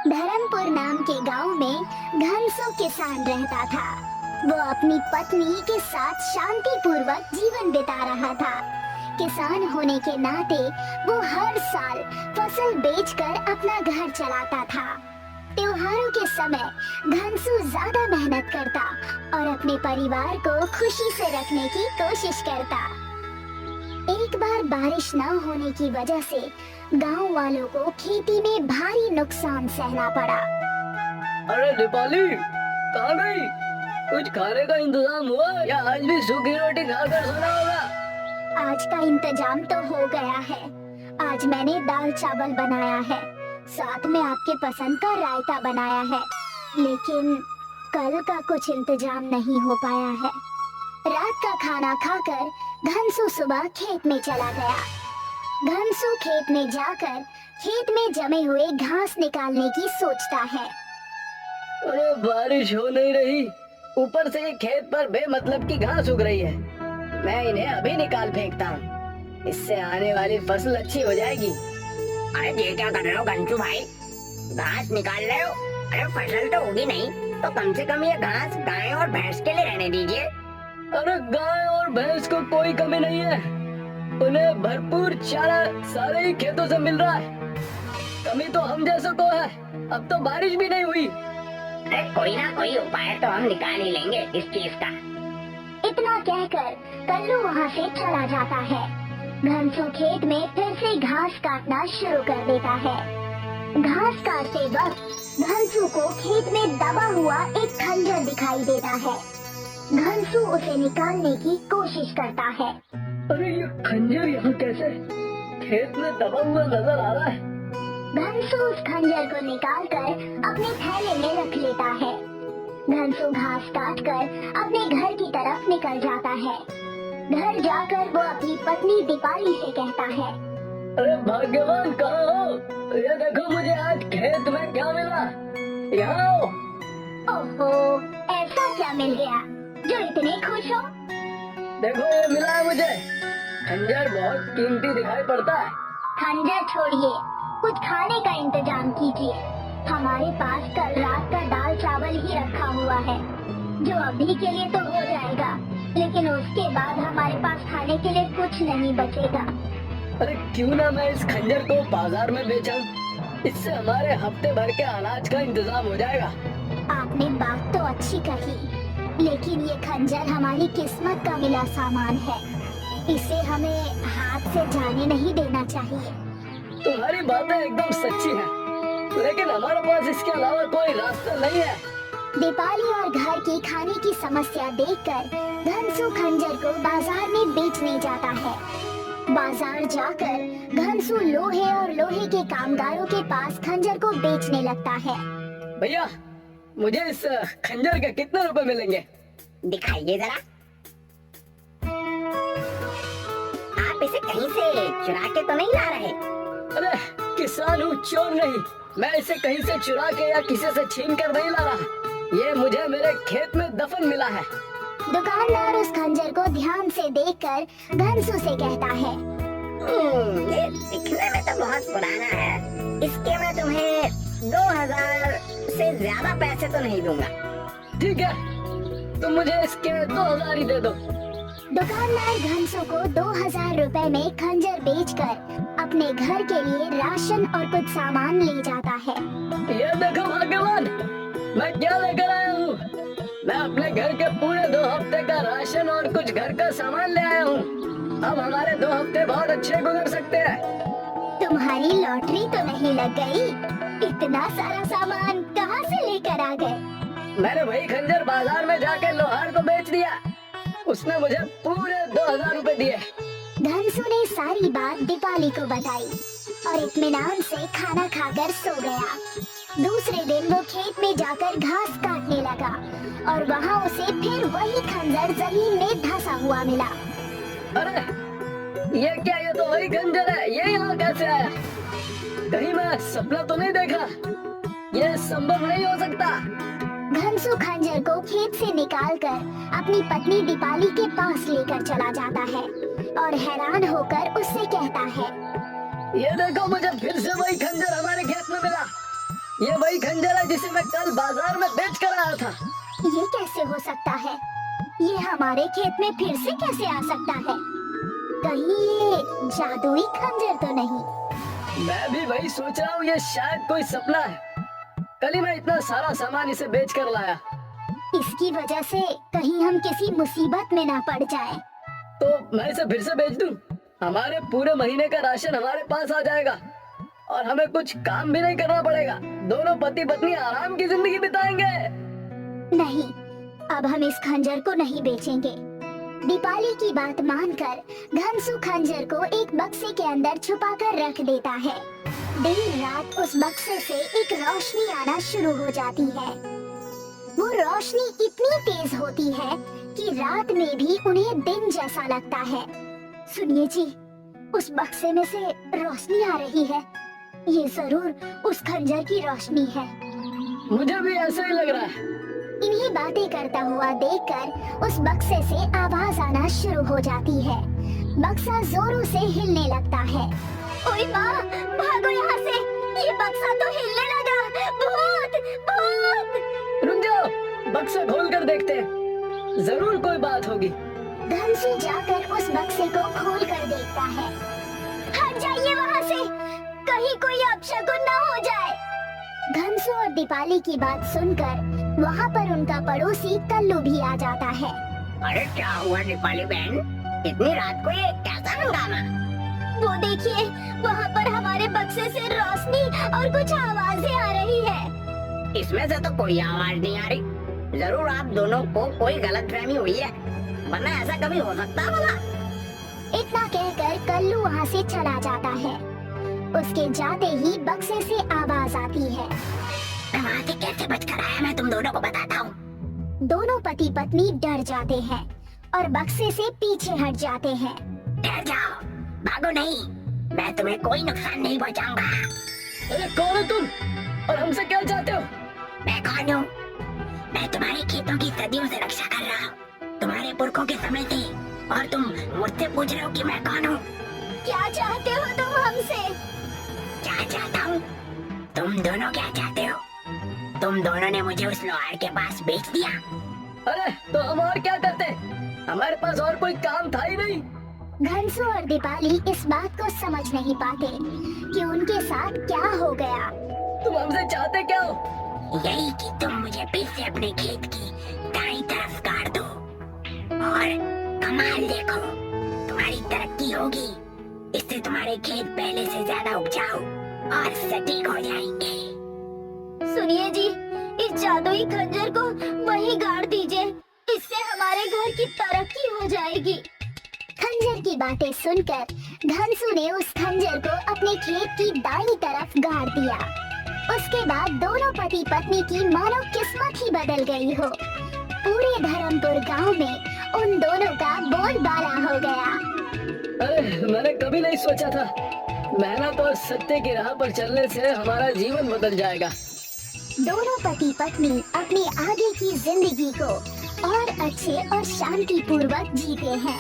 धर्मपुर नाम के गांव में घनसू किसान रहता था। वो अपनी पत्नी के साथ शांति पूर्वक जीवन बिता रहा था। किसान होने के नाते वो हर साल फसल बेचकर अपना घर चलाता था। त्योहारों के समय घनसू ज्यादा मेहनत करता और अपने परिवार को खुशी से रखने की कोशिश करता। एक बार बारिश न होने की वजह से गांव वालों को खेती में भारी नुकसान सहना पड़ा। अरे दीपाली, कहाँ गई? कुछ खाने का इंतजाम हुआ या आज भी सूखी रोटी खाकर सोना होगा? आज का इंतजाम तो हो गया है। आज मैंने दाल चावल बनाया है, साथ में आपके पसंद का रायता बनाया है, लेकिन कल का कुछ इंतजाम नहीं हो पाया है। रात का खाना खाकर घनसू सुबह खेत में चला गया। घनसू खेत में जाकर खेत में जमे हुए घास निकालने की सोचता है। अरे बारिश हो नहीं रही, ऊपर से ये खेत पर बेमतलब की घास उग रही है। मैं इन्हें अभी निकाल फेंकता हूँ, इससे आने वाली फसल अच्छी हो जाएगी। अरे ये क्या कर रहे हो घंटू भाई? घास निकाल रहे हो? अरे फसल तो होगी नहीं तो कम से कम ये घास गाय और भैंस के लिए रहने दीजिए। अरे गाय और भैंस को कोई कमी नहीं है, उन्हें भरपूर चारा सारे ही खेतों से मिल रहा है। कमी तो हम जैसों को है। अब तो बारिश भी नहीं हुई। अरे कोई ना कोई उपाय तो हम निकाल ही लेंगे इस चीज का। इतना कहकर कल्लू वहाँ से चला जाता है। घनसू खेत में फिर से घास काटना शुरू कर देता है। घास काटते वक्त घनसू को खेत में दबा हुआ एक खंजर दिखाई देता है। घनसू उसे निकालने की कोशिश करता है। अरे ये खंजर यहाँ कैसे खेत में दबा हुआ नजर आ रहा है? घनसू उस खंजर को निकालकर अपने थैले में रख लेता है। घनसू घास काटकर अपने घर की तरफ निकल जाता है। घर जाकर वो अपनी पत्नी दीपाली से कहता है, अरे भाग्यवान कहाँ हो? ये देखो मुझे आज खेत में क्या मिला, यहाँ आओ। ओहो, ऐसा क्या मिल गया जो इतने खुश हो? देखो ये मिला है मुझे। खंजर बहुत कीमती दिखाई पड़ता है। खंजर छोड़िए, कुछ खाने का इंतजाम कीजिए। हमारे पास कल रात का दाल चावल ही रखा हुआ है, जो अभी के लिए तो हो जाएगा, लेकिन उसके बाद हमारे पास खाने के लिए कुछ नहीं बचेगा। अरे क्यों ना मैं इस खंजर को बाजार में बेचूं? इससे हमारे हफ्ते भर के अनाज का इंतजाम हो जाएगा। आपने बात तो अच्छी कही, लेकिन ये खंजर हमारी किस्मत का मिला सामान है। इसे हमें हाथ से जाने नहीं देना चाहिए। तुम्हारी बातें एकदम सच्ची हैं, लेकिन हमारे पास इसके अलावा कोई रास्ता नहीं है। दीपाली और घर की खाने की समस्या देखकर घनसू खंजर को बाजार में बेचने जाता है। बाजार जाकर घनसू लोहे और लोहे के कामगारों के पास खंजर को बेचने लगता है। भैया, मुझे इस खंजर के कितने रुपए मिलेंगे? दिखाइए जरा। आप इसे कहीं से चुरा के तो नहीं ला रहे? अरे किसान हूँ, चोर नहीं। मैं इसे कहीं से चुरा के या किसी से छीन कर नहीं ला रहा। ये मुझे मेरे खेत में दफन मिला है। दुकानदार उस खंजर को ध्यान से देखकर घनसू से कहता है, ये दिखने में तो बहुत पुराना है। इसके मैं तुम्हें 2000 से ज्यादा पैसे तो नहीं दूंगा। ठीक है, तुम मुझे इसके 2000 ही दे दो। दुकानदार घनसू को 2000 रुपए में खंजर बेचकर अपने घर के लिए राशन और कुछ सामान ले जाता है। ये देखो भाग्यवान, मैं क्या लेकर आया हूँ। मैं अपने घर के पूरे 2 हफ्ते का राशन और कुछ घर का सामान ले आया हूँ। अब हमारे 2 हफ्ते बहुत अच्छे गुजर सकते हैं। तुम्हारी लॉटरी तो नहीं लग गई? इतना सारा सामान कहाँ से लेकर आ गए? मैंने वही खंजर बाजार में जाके लोहार को बेच दिया। उसने मुझे पूरे 2000 रुपए दिए। घनसू ने सारी बात दीपाली को बताई और इत्मीनान से खाना खाकर सो गया। दूसरे दिन वो खेत में जाकर घास काटने लगा और वहाँ उसे फिर वही खंजर जमीन में धंसा हुआ मिला। अरे ये क्या, ये तो वही खंजर है। ये यहाँ कैसे आया? कहीं मैं सपना तो नहीं देखा? ये संभव नहीं हो सकता। घनसू खंजर को खेत से निकालकर अपनी पत्नी दीपाली के पास लेकर चला जाता है और हैरान होकर उससे कहता है, ये देखो, मुझे फिर से वही खंजर हमारे खेत में मिला। ये वही कल बाजार में बेच कर आया था। ये कैसे हो सकता है? ये हमारे खेत में फिर से कैसे आ सकता है? कहीं ये जादुई खंजर तो नहीं? मैं भी वही सोच रहा हूँ, ये शायद कोई सपना है। कल ही मैं इतना सारा सामान इसे बेच कर लाया। इसकी वजह से कहीं हम किसी मुसीबत में ना पड़ जाएं। तो मैं इसे फिर से बेच दूं? हमारे पूरे महीने का राशन हमारे पास आ जाएगा और हमें कुछ काम भी नहीं करना पड़ेगा। दोनों पति पत्नी आराम की जिंदगी बिताएंगे। नहीं, अब हम इस खंजर को नहीं बेचेंगे। दीपाली की बात मानकर घनसू खंजर को एक बक्से के अंदर छुपाकर रख देता है। देर रात उस बक्से से एक रोशनी आना शुरू हो जाती है। वो रोशनी इतनी तेज होती है कि रात में भी उन्हें दिन जैसा लगता है। सुनिए जी, उस बक्से में से रोशनी आ रही है। ये जरूर उस खंजर की रोशनी है। मुझे भी ऐसा ही लग रहा है। इन्हीं बातें करता हुआ देखकर उस बक्से से आवाज आना शुरू हो जाती है। बक्सा जोरों से हिलने लगता है। ओए माँ, भागो यहाँ से, ये बक्सा तो हिलने लगा। भूत, भूत! रुक जाओ, बक्सा खोल कर देखते हैं, जरूर कोई बात होगी। घनसू जाकर उस बक्से को खोल कर देखता है। हट जाइए वहाँ से, कहीं कोई अपशकुन न हो जाए। घनसू और दीपाली की बात सुनकर वहाँ पर उनका पड़ोसी कल्लू भी आ जाता है। अरे क्या हुआ दीपाली बहन, इतनी रात को ये कैसा हंगामा? वो देखिए, वहाँ पर हमारे बक्से से रोशनी और कुछ आवाजें आ रही है। इसमें से तो कोई आवाज नहीं आ रही। जरूर आप दोनों को कोई गलतफहमी हुई है, वरना ऐसा कभी हो सकता भला? इतना कहकर कल्लू वहाँ से चला जाता है। उसके जाते ही बक्से से आवाज आती है। मैं वहाँ से कैसे बचकर आया, मैं तुम दोनों को बताता हूँ। दोनों पति पत्नी डर जाते हैं और बक्से से पीछे हट जाते हैं। डर जाओ, भागो नहीं, मैं तुम्हें कोई नुकसान नहीं पहुँचाऊंगा। अरे कौन हो तुम और हमसे क्या चाहते हो? मैं कौन हूँ? मैं तुम्हारे खेतों की सदियों से रक्षा कर रहा हूँ, तुम्हारे पुरखों के समय से, और तुम मुझसे पूछ रहे हो कि मैं कौन हूँ? क्या चाहते हो तुम हमसे? क्या चाहता हूँ? तुम दोनों क्या चाहते हो? तुम दोनों ने मुझे उस लोहार के पास बेच दिया। अरे तो हम और क्या करते, हमारे पास और कोई काम था ही नहीं। घनसू और दीपाली इस बात को समझ नहीं पाते कि उनके साथ क्या हो गया। तुम हमसे चाहते क्या हो? यही कि तुम मुझे फिर से अपने खेत की दाईं तरफ गाड़ दो और कमाल देखो, तुम्हारी तरक्की होगी। इससे तुम्हारे खेत पहले से ज्यादा उपजाऊ और सटीक हो जाएंगे। सुनिए जी, इस जादुई खंजर को वहीं गाड़ दीजिए, इससे हमारे घर की तरक्की हो जाएगी। खंजर की बातें सुनकर घनसू ने उस खंजर को अपने खेत की दाईं तरफ गाड़ दिया। उसके बाद दोनों पति पत्नी की मानो किस्मत ही बदल गई हो। पूरे धर्मपुर गांव में उन दोनों का बोलबाला हो गया। अरे मैंने कभी नहीं सोचा था, मेहनत और सत्य की राह पर चलने से हमारा जीवन बदल जाएगा। दोनों पति पत्नी अपनी आगे की जिंदगी को और अच्छे और शांति पूर्वक जीते हैं।